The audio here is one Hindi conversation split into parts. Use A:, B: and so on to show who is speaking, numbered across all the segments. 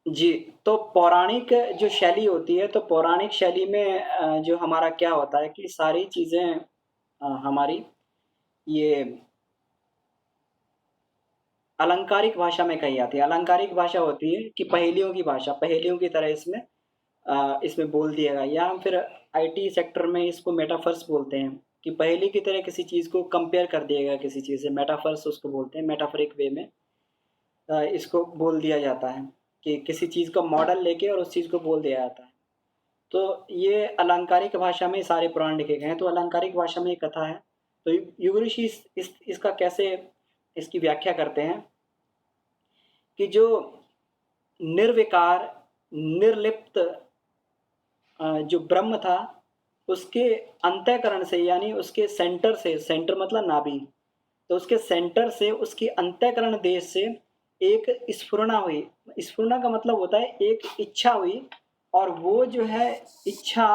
A: जी, तो पौराणिक जो शैली होती है, तो पौराणिक शैली में जो हमारा क्या होता है कि सारी चीज़ें हमारी ये अलंकारिक भाषा में कही जाती है। अलंकारिक भाषा होती है कि पहेलियों की भाषा, पहेलियों की तरह इसमें बोल दिया गया या फिर आईटी सेक्टर में इसको मेटाफर्स बोलते हैं कि पहेली की तरह किसी चीज़ को कंपेयर कर दिया गया किसी चीज़ से, मेटाफर्स उसको बोलते हैं, मेटाफोरिक वे में इसको बोल दिया जाता है कि किसी चीज़ का मॉडल लेके और उस चीज़ को बोल दिया जाता है। तो ये अलंकारिक भाषा में सारे पुराण लिखे गए हैं, तो अलंकारिक भाषा में एक कथा है। तो युग ऋषि इसका कैसे इसकी व्याख्या करते हैं कि जो निर्विकार, निर्लिप्त जो ब्रह्म था, उसके अंतःकरण से यानी उसके सेंटर से, सेंटर मतलब नाभि, तो उसके सेंटर से, उसकी अंतःकरण देश से एक स्फुरणा हुई। स्फुरणा का मतलब होता है एक इच्छा हुई और वो जो है इच्छा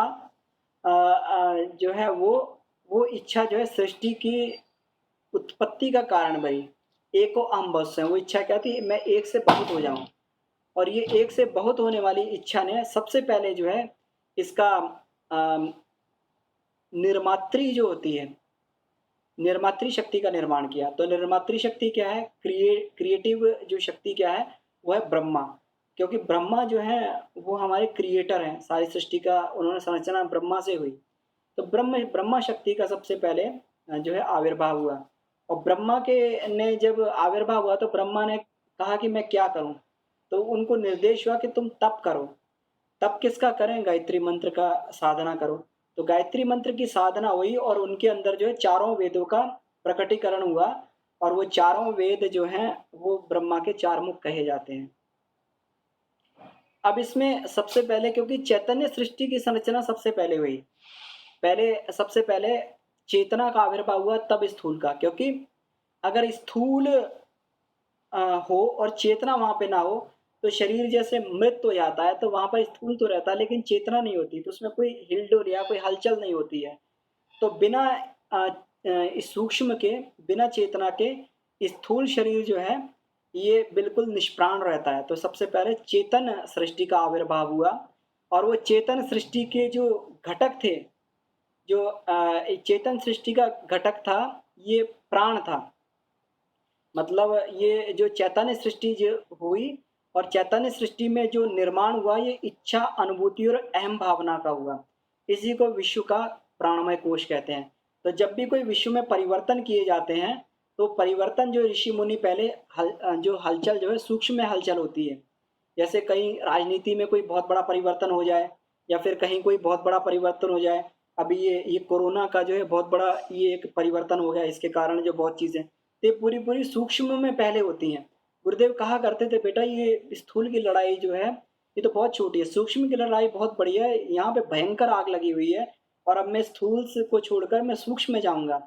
A: जो है वो इच्छा जो है सृष्टि की उत्पत्ति का कारण बनी। एको अहम बहुत से, वो इच्छा क्या थी, मैं एक से बहुत हो जाऊं। और ये एक से बहुत होने वाली इच्छा ने सबसे पहले जो है इसका अम, निर्मात्री जो होती है, निर्मात्री शक्ति का निर्माण किया। तो निर्मात्री शक्ति क्या है, क्रिएटिव जो शक्ति क्या है, वो है ब्रह्मा। क्योंकि ब्रह्मा जो है वो हमारे क्रिएटर हैं, सारी सृष्टि का उन्होंने संरचना ब्रह्मा से हुई। तो ब्रह्म ब्रह्मा शक्ति का सबसे पहले जो है आविर्भाव हुआ। और ब्रह्मा के ने जब आविर्भाव हुआ तो ब्रह्मा ने कहा कि मैं क्या करूं। तो उनको निर्देश हुआ कि तुम तप करो। तप किसका करें, गायत्री मंत्र का साधना करो। तो गायत्री मंत्र की साधना हुई और उनके अंदर जो है चारों वेदों का प्रकटीकरण हुआ। और वो चारों वेद जो हैं वो ब्रह्मा के चार मुख कहे जाते हैं। अब इसमें सबसे पहले क्योंकि चैतन्य सृष्टि की संरचना सबसे पहले हुई, पहले सबसे पहले चेतना का आविर्भाव हुआ तब स्थूल का। क्योंकि अगर स्थूल हो और चेतना वहां पे ना हो तो शरीर जैसे मृत हो जाता है, तो वहां पर स्थूल तो रहता है लेकिन चेतना नहीं होती, तो उसमें कोई हिलडुल या कोई हलचल नहीं होती है। तो बिना इस सूक्ष्म के, बिना चेतना के स्थूल शरीर जो है ये बिल्कुल निष्प्राण रहता है। तो सबसे पहले चेतन सृष्टि का आविर्भाव हुआ। और वो चेतन सृष्टि के जो घटक थे, जो चेतन सृष्टि का घटक था, ये प्राण था। मतलब ये जो चैतन्य सृष्टि जो हुई और चैतन्य सृष्टि में जो निर्माण हुआ, ये इच्छा, अनुभूति और अहम भावना का हुआ। इसी को विश्व का प्राणमय कोश कहते हैं। तो जब भी कोई विश्व में परिवर्तन किए जाते हैं, तो परिवर्तन जो ऋषि मुनि पहले जो हलचल जो है सूक्ष्म में हलचल होती है। जैसे कहीं राजनीति में कोई बहुत बड़ा परिवर्तन हो जाए या फिर कहीं कोई बहुत बड़ा परिवर्तन हो जाए। अभी ये कोरोना का जो है बहुत बड़ा ये एक परिवर्तन हो गया, इसके कारण जो बहुत चीज़ें ये पूरी पूरी सूक्ष्म में पहले होती हैं। गुरुदेव कहा करते थे, बेटा ये स्थूल की लड़ाई जो है ये तो बहुत छोटी है, सूक्ष्म की लड़ाई बहुत बड़ी है, यहाँ पे भयंकर आग लगी हुई है। और अब मैं स्थूल से को छोड़कर मैं सूक्ष्म में जाऊंगा।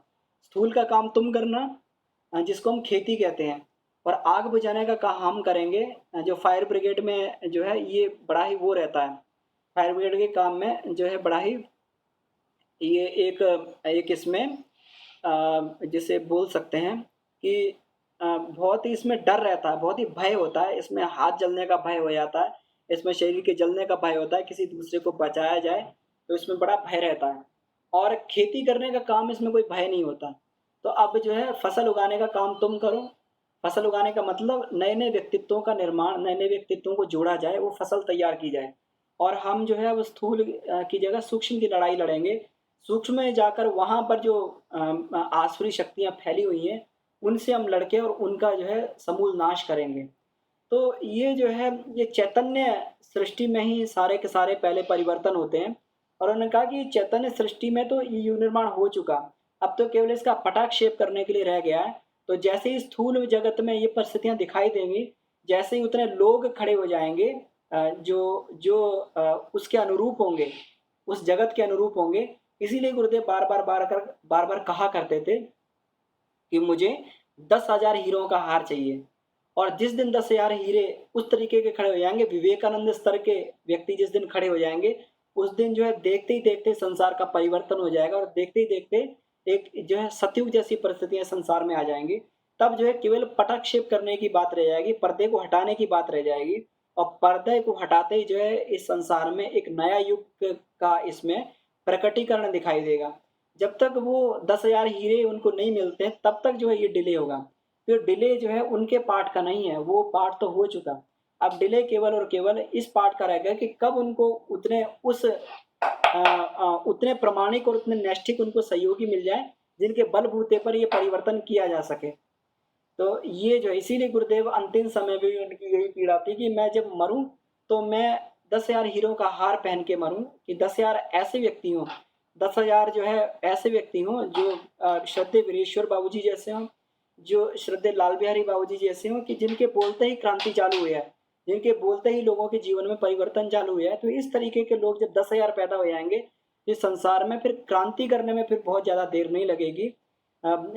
A: स्थूल का काम तुम करना, जिसको हम खेती कहते हैं। और आग बुझाने का काम हम करेंगे। जो फायर ब्रिगेड में जो है ये बड़ा ही वो रहता है, फायर ब्रिगेड के काम में जो है बड़ा ही ये एक एक इसमें जिसे बोल सकते हैं कि बहुत ही इसमें डर रहता है, बहुत ही भय होता है, इसमें हाथ जलने का भय हो जाता है, इसमें शरीर के जलने का भय होता है, किसी दूसरे को बचाया जाए तो इसमें बड़ा भय रहता है। और खेती करने का काम इसमें कोई भय नहीं होता। तो अब जो है फसल उगाने का काम तुम करो। फसल उगाने का मतलब नए नए व्यक्तित्वों का निर्माण, नए नए व्यक्तित्वों को जोड़ा जाए, वो फसल तैयार की जाए। और हम जो है वो स्थूल की जगह सूक्ष्म की लड़ाई लड़ेंगे। सूक्ष्म में जाकर वहाँ पर जो आसुरी शक्तियाँ फैली हुई हैं उनसे हम लड़के और उनका जो है समूल नाश करेंगे। तो ये जो है ये चैतन्य सृष्टि में ही सारे के सारे पहले परिवर्तन होते हैं। और उन्होंने कहा कि चैतन्य सृष्टि में तो ये युग निर्माण हो चुका, अब तो केवल इसका पटाक्षेप करने के लिए रह गया है। तो जैसे ही स्थूल जगत में ये परिस्थितियां दिखाई देंगी, जैसे ही उतने लोग खड़े हो जाएंगे जो जो उसके अनुरूप होंगे, उस जगत के अनुरूप होंगे। इसीलिए गुरुदेव बार बार कहा करते थे कि मुझे 10,000 हीरों का हार चाहिए। और जिस दिन 10,000 हीरे उस तरीके के खड़े हो जाएंगे, विवेकानंद स्तर के व्यक्ति जिस दिन खड़े हो जाएंगे, उस दिन जो है देखते ही देखते संसार का परिवर्तन हो जाएगा और देखते ही देखते एक जो है सतयुग जैसी परिस्थितियां संसार में आ जाएंगी। तब जो है केवल पटाक्षेप करने की बात रह जाएगी, पर्दे को हटाने की बात रह जाएगी। और पर्दे को हटाते ही जो है इस संसार में एक नया युग का इसमें प्रकटीकरण दिखाई देगा। जब तक वो 10,000 हीरे उनको नहीं मिलते तब तक जो है ये डिले होगा। फिर डिले जो है उनके पार्ट का नहीं है, वो पार्ट तो हो चुका। अब डिले केवल और केवल इस पार्ट का रह गया कि कब उनको उतने प्रामाणिक और उतने नैष्ठिक उनको सहयोगी मिल जाए जिनके बलबूते पर ये परिवर्तन किया जा सके। तो ये जो है इसीलिए गुरुदेव अंतिम समय में भी उनकी यही पीड़ा थी कि मैं जब मरूं तो मैं 10,000 हीरो का हार पहन के मरूं, कि 10,000 ऐसे व्यक्ति हों, 10,000 जो है ऐसे व्यक्ति हों जो श्रद्धे वीरेश्वर बाबूजी जैसे हों, जो श्रद्धे लाल बिहारी बाबूजी जैसे हों, कि जिनके बोलते ही क्रांति चालू हुई है, जिनके बोलते ही लोगों के जीवन में परिवर्तन चालू हुआ है। तो इस तरीके के लोग जब 10,000 पैदा हो जाएंगे इस संसार में, फिर क्रांति करने में फिर बहुत ज़्यादा देर नहीं लगेगी।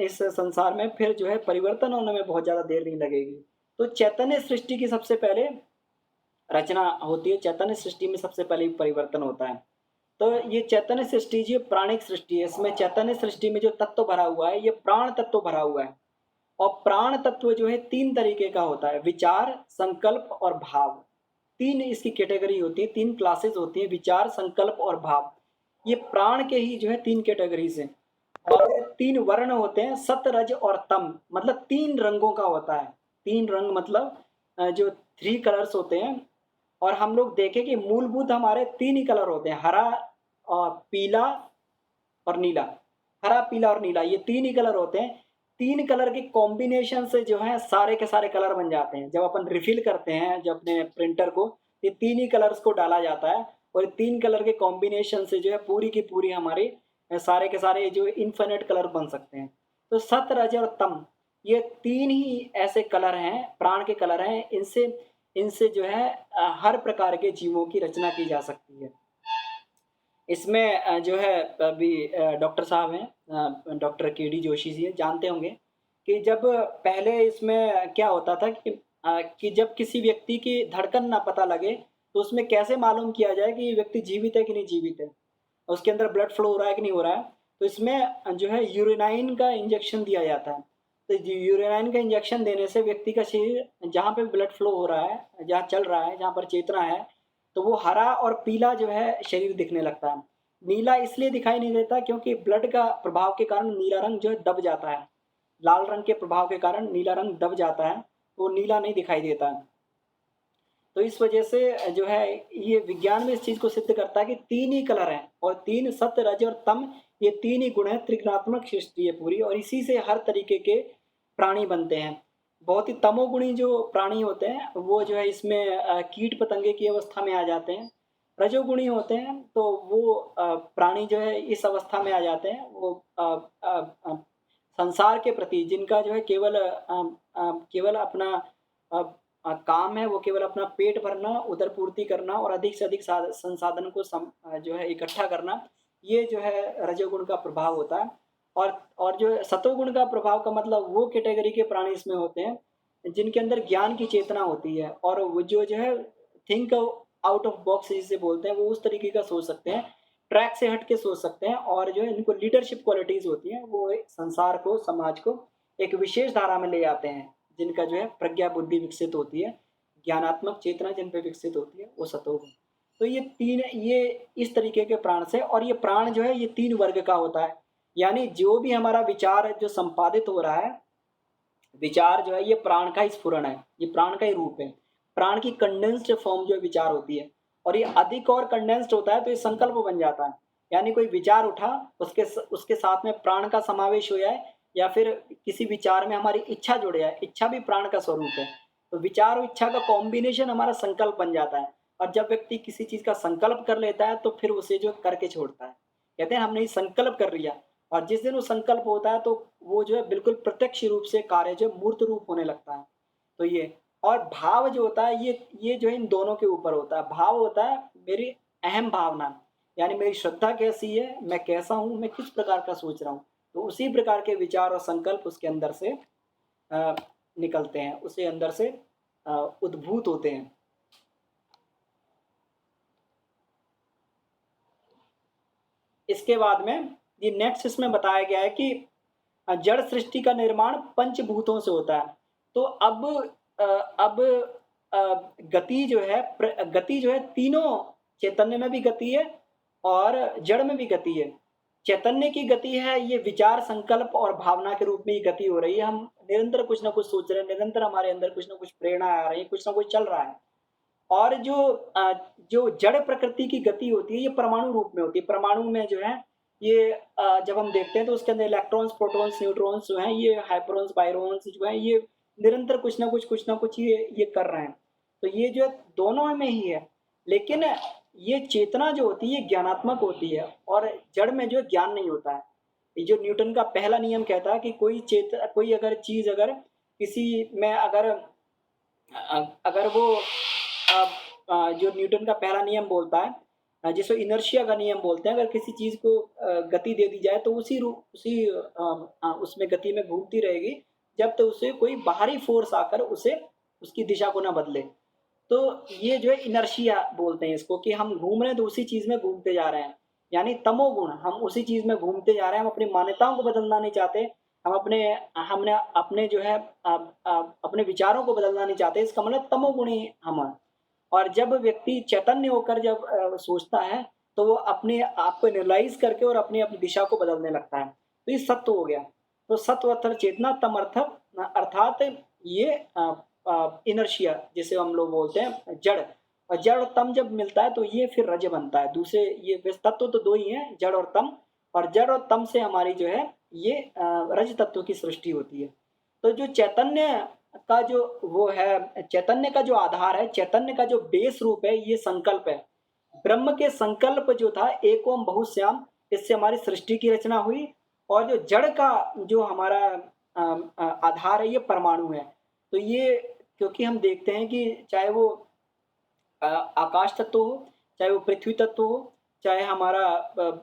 A: इस संसार में फिर जो है परिवर्तन होने में बहुत ज़्यादा देर नहीं लगेगी। तो चैतन्य सृष्टि की सबसे पहले रचना होती है, चैतन्य सृष्टि में सबसे पहले परिवर्तन होता है। तो ये चैतन्य सृष्टि जो प्राणिक सृष्टि है, इसमें चैतन्य सृष्टि में जो तत्व भरा हुआ है ये प्राण तत्व भरा हुआ है। और प्राण तत्व जो है 3 तरीके का होता है, विचार, संकल्प और भाव। 3 इसकी कैटेगरी होती है, 3 क्लासेस होती है, विचार, संकल्प और भाव। ये प्राण के ही जो है 3 कैटेगरीज हैं। और 3 वर्ण होते हैं, सत, रज और तम, मतलब 3 रंगों का होता है। 3 रंग मतलब जो 3 कलर्स होते हैं। और हम लोग देखें कि मूलभूत हमारे 3 ही कलर होते हैं, हरा और पीला और नीला। हरा, पीला और नीला, ये 3 ही कलर होते हैं। 3 कलर के कॉम्बिनेशन से जो है सारे के सारे कलर बन जाते हैं। जब अपन रिफिल करते हैं जब अपने प्रिंटर को, ये 3 ही कलर्स को डाला जाता है और 3 कलर के कॉम्बिनेशन से जो है पूरी की पूरी हमारी सारे के सारे जो इन्फिनिट कलर बन सकते हैं। तो सत, रज और तम, ये 3 ही ऐसे कलर हैं, प्राण के कलर हैं। इनसे इनसे जो है हर प्रकार के जीवों की रचना की जा सकती है। इसमें जो है अभी डॉक्टर साहब हैं, डॉक्टर के डी जोशी जी जानते होंगे कि जब पहले इसमें क्या होता था कि जब किसी व्यक्ति की धड़कन ना पता लगे तो उसमें कैसे मालूम किया जाए कि ये व्यक्ति जीवित है कि नहीं जीवित है, उसके अंदर ब्लड फ्लो हो रहा है कि नहीं हो रहा है। तो इसमें जो है यूरेनाइन का इंजेक्शन दिया जाता है। तो यूरेनाइन का इंजेक्शन देने से व्यक्ति का शरीर जहाँ पे ब्लड फ्लो हो रहा है, जहाँ चल रहा है, जहाँ पर चेतना है, तो वो हरा और पीला जो है शरीर दिखने लगता है। नीला इसलिए दिखाई नहीं देता क्योंकि ब्लड का प्रभाव के कारण नीला रंग जो है दब जाता है। लाल रंग के प्रभाव के कारण नीला रंग दब जाता है, तो नीला नहीं दिखाई देता है। तो इस वजह से जो है ये विज्ञान में इस चीज को सिद्ध करता है कि 3 ही कलर हैं और 3 सत्य, रज और तम, ये 3 ही गुण है। त्रिगुणात्मक सृष्टि है पूरी और इसी से हर तरीके के प्राणी बनते हैं। बहुत ही तमोगुणी जो प्राणी होते हैं वो जो है इसमें कीट पतंगे की अवस्था में आ जाते हैं। रजोगुणी होते हैं तो वो प्राणी जो है इस अवस्था में आ जाते हैं, वो संसार के प्रति जिनका जो है केवल अपना काम है, वो केवल अपना पेट भरना, उदर पूर्ति करना और अधिक से अधिक संसाधन को जो है इकट्ठा करना, ये जो है रजोगुण का प्रभाव होता है। और जो सतोगुण का प्रभाव का मतलब वो कैटेगरी के प्राणी इसमें होते हैं जिनके अंदर ज्ञान की चेतना होती है और वो जो है थिंक आउट ऑफ बॉक्स जिसे बोलते हैं, वो उस तरीके का सोच सकते हैं, ट्रैक से हट के सोच सकते हैं। और जो है इनको लीडरशिप क्वालिटीज होती हैं, वो संसार को, समाज को एक विशेष धारा में ले जाते हैं। जिनका जो है प्रज्ञा बुद्धि विकसित होती है, ज्ञानात्मक चेतना जिन पे विकसित होती है, वो सतोगुण। तो ये इस तरीके के प्राण से, और ये प्राण जो है ये 3 वर्ग का होता है। यानी जो भी हमारा विचार जो संपादित हो रहा है, विचार जो है ये प्राण का ही स्फुरण है, ये प्राण का ही रूप है। प्राण की कंडेंस्ड फॉर्म जो विचार होती है, और ये अधिक और कंडेंस्ड होता है तो ये संकल्प बन जाता है। यानी कोई विचार उठा, उसके साथ में प्राण का समावेश हो जाए, या फिर किसी विचार में हमारी इच्छा जुड़ जाए, इच्छा भी प्राण का स्वरूप है। तो विचार और इच्छा का कॉम्बिनेशन हमारा संकल्प बन जाता है। और जब व्यक्ति किसी चीज का संकल्प कर लेता है तो फिर उसे जो करके छोड़ता है। कहते हैं हमने संकल्प कर लिया, और जिस दिन वो संकल्प होता है तो वो जो है बिल्कुल प्रत्यक्ष रूप से कार्य जो मूर्त रूप होने लगता है। तो ये, और भाव जो होता है ये जो है इन दोनों के ऊपर होता है। भाव होता है मेरी अहम भावना, यानी मेरी श्रद्धा कैसी है, मैं कैसा हूँ, मैं किस प्रकार का सोच रहा हूँ। तो उसी प्रकार के विचार और संकल्प उसके अंदर से निकलते हैं, उसे अंदर से उद्भूत होते हैं। इसके बाद में ये नेक्स्ट इसमें बताया गया है कि जड़ सृष्टि का निर्माण पंचभूतों से होता है। तो अब गति जो है गति जो है तीनों, चैतन्य में भी गति है और जड़ में भी गति है। चैतन्य की गति है ये विचार, संकल्प और भावना के रूप में ये गति हो रही है। हम निरंतर कुछ ना कुछ सोच रहे हैं, निरंतर हमारे अंदर कुछ ना कुछ प्रेरणा आ रही है, कुछ ना कुछ चल रहा है। और जो जड़ प्रकृति की गति होती है ये परमाणु रूप में होती है। परमाणु में जो है ये जब हम देखते हैं तो उसके अंदर इलेक्ट्रॉन्स, प्रोटॉन्स, न्यूट्रॉन्स जो हैं, ये हाइपरॉन्स, बायरॉन्स जो हैं, ये निरंतर कुछ ना कुछ ये कर रहे हैं। तो ये जो है दोनों में ही है। लेकिन ये चेतना जो होती है ये ज्ञानात्मक होती है और जड़ में जो है ज्ञान नहीं होता है। ये जो न्यूटन का पहला नियम कहता है कि कोई अगर चीज अगर किसी में अगर अगर वो जो न्यूटन का पहला नियम बोलता है, जिसको इनर्शिया का नियम बोलते हैं, अगर किसी चीज को गति दे दी जाए तो उसमें गति में घूमती रहेगी जब तक उसे कोई बाहरी फोर्स आकर उसे उसकी दिशा को ना बदले। तो ये जो है इनर्शिया बोलते हैं इसको, कि हम घूम रहे हैं तो उसी चीज में घूमते जा रहे हैं, यानी तमोगुण, हम उसी चीज में घूमते जा रहे हैं। हम अपनी मान्यताओं को बदलना नहीं चाहते, हम हमने अपने जो है अपने विचारों को बदलना नहीं चाहते, इसका मतलब तमोगुणी हम हैं। और जब व्यक्ति चैतन्य होकर जब सोचता है तो वो अपने आप को एनालाइज करके और अपनी अपनी दिशा को बदलने लगता है। तो ये सत्व हो गया। तो सत्व अर्थात चेतना, तम अर्थात ये इनर्शिया जिसे हम लोग बोलते हैं जड़। और जड़ और तम जब मिलता है तो ये फिर रज बनता है। दूसरे ये तत्व तो दो ही हैं, जड़ और तम। और जड़ और तम से हमारी जो है ये रज तत्व की सृष्टि होती है। तो जो चैतन्य का जो वो है, चैतन्य का जो आधार है, चैतन्य का जो बेस रूप है, ये संकल्प है। ब्रह्म के संकल्प जो था एक ओम बहुश्याम, इससे हमारी सृष्टि की रचना हुई। और जो जड़ का जो हमारा आधार है ये परमाणु है। तो ये क्योंकि हम देखते हैं कि चाहे वो आकाश तत्व हो, चाहे वो पृथ्वी तत्व हो, चाहे हमारा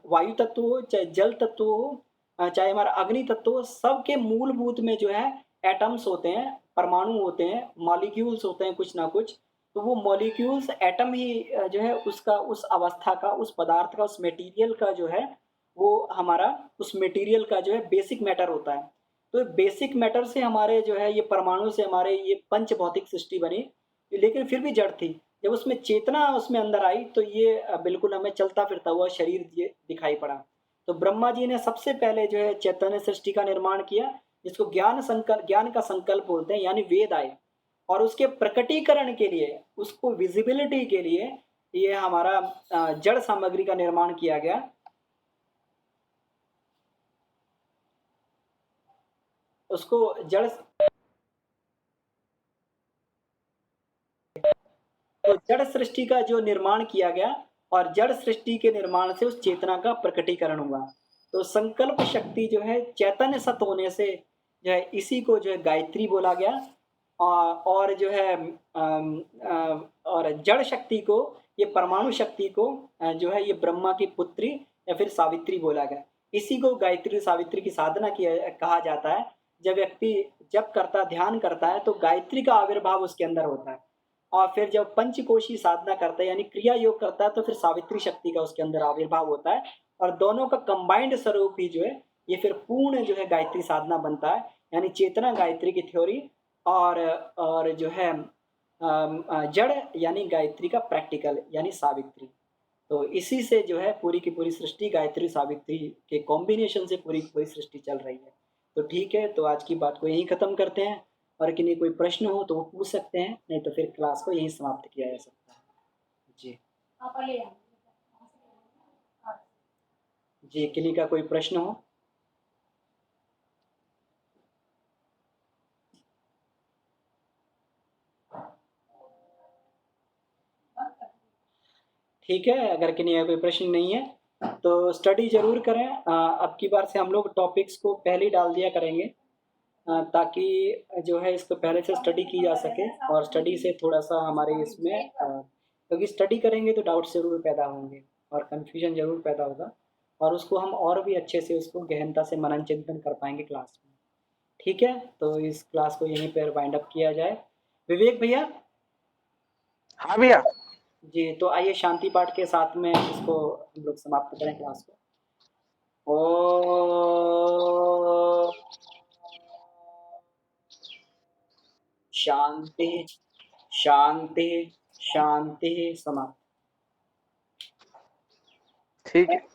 A: वायु तत्व हो, चाहे जल तत्व हो, चाहे हमारा अग्नि तत्व हो, सबके मूलभूत में जो है एटम्स होते हैं, परमाणु होते हैं, मॉलिक्यूल्स होते हैं कुछ ना कुछ। तो वो मॉलिक्यूल्स, एटम ही जो है उसका, उस अवस्था का, उस पदार्थ का, उस मटेरियल का जो है वो हमारा उस मटेरियल का जो है बेसिक मैटर होता है। तो बेसिक मैटर से हमारे जो है ये परमाणु से हमारे ये पंच भौतिक सृष्टि बनी, लेकिन फिर भी जड़ थी। जब उसमें चेतना उसमें अंदर आई तो ये बिल्कुल हमें चलता फिरता हुआ शरीर ये दिखाई पड़ा। तो ब्रह्मा जी ने सबसे पहले जो है चैतन्य सृष्टि का निर्माण किया, जिसको ज्ञान का संकल्प बोलते हैं, यानी वेद आए। और उसके प्रकटीकरण के लिए, उसको विजिबिलिटी के लिए ये हमारा जड़ सामग्री का निर्माण किया गया। उसको जड़, तो जड़ सृष्टि का जो निर्माण किया गया और जड़ सृष्टि के निर्माण से उस चेतना का प्रकटीकरण हुआ। तो संकल्प शक्ति जो है चैतन्य सत होने से जो है इसी को जो है गायत्री बोला गया। और जो है और जड़ शक्ति को, ये परमाणु शक्ति को जो है ये ब्रह्मा की पुत्री या फिर सावित्री बोला गया। इसी को गायत्री सावित्री की साधना किया कहा जाता है। जब व्यक्ति जब करता, ध्यान करता है तो गायत्री का आविर्भाव उसके अंदर होता है। और फिर जब पंचकोशी साधना करता है यानी क्रिया योग करता है तो फिर सावित्री शक्ति का उसके अंदर आविर्भाव होता है। और दोनों का कंबाइंड स्वरूप ही जो है ये फिर पूर्ण जो है गायत्री साधना बनता है, यानी चेतना गायत्री की थ्योरी। और जो है जड़ यानी गायत्री का प्रैक्टिकल यानी सावित्री। तो इसी से जो है पूरी की पूरी सृष्टि गायत्री सावित्री के कॉम्बिनेशन से पूरी की पूरी सृष्टि चल रही है। तो ठीक है, तो आज की बात को यहीं ख़त्म करते हैं। और किन्हीं कोई प्रश्न हो तो वो पूछ सकते हैं, नहीं तो फिर क्लास को यहीं समाप्त किया जा सकता है। जी जी, किन्हीं का कोई प्रश्न हो? ठीक है, अगर किन्हीं का कोई प्रश्न नहीं है तो स्टडी जरूर करें। अब की बार से हम लोग टॉपिक्स को पहले ही डाल दिया करेंगे, ताकि जो है इसको पहले से स्टडी की जा सके। और स्टडी से थोड़ा सा हमारे इसमें क्योंकि स्टडी करेंगे तो डाउट जरूर पैदा होंगे और कन्फ्यूजन जरूर पैदा होगा, और उसको हम और भी अच्छे से उसको गहनता से मनन चिंतन कर पाएंगे क्लास में। ठीक है, तो इस क्लास को यहीं पर वाइंड अप किया जाए। विवेक भैया।
B: हाँ भैया।
A: जी, तो आइए शांति पाठ के साथ में इसको हम लोग समाप्त करें क्लास को। ओ शांति शांति शांति समाप्त।
B: ठीक है।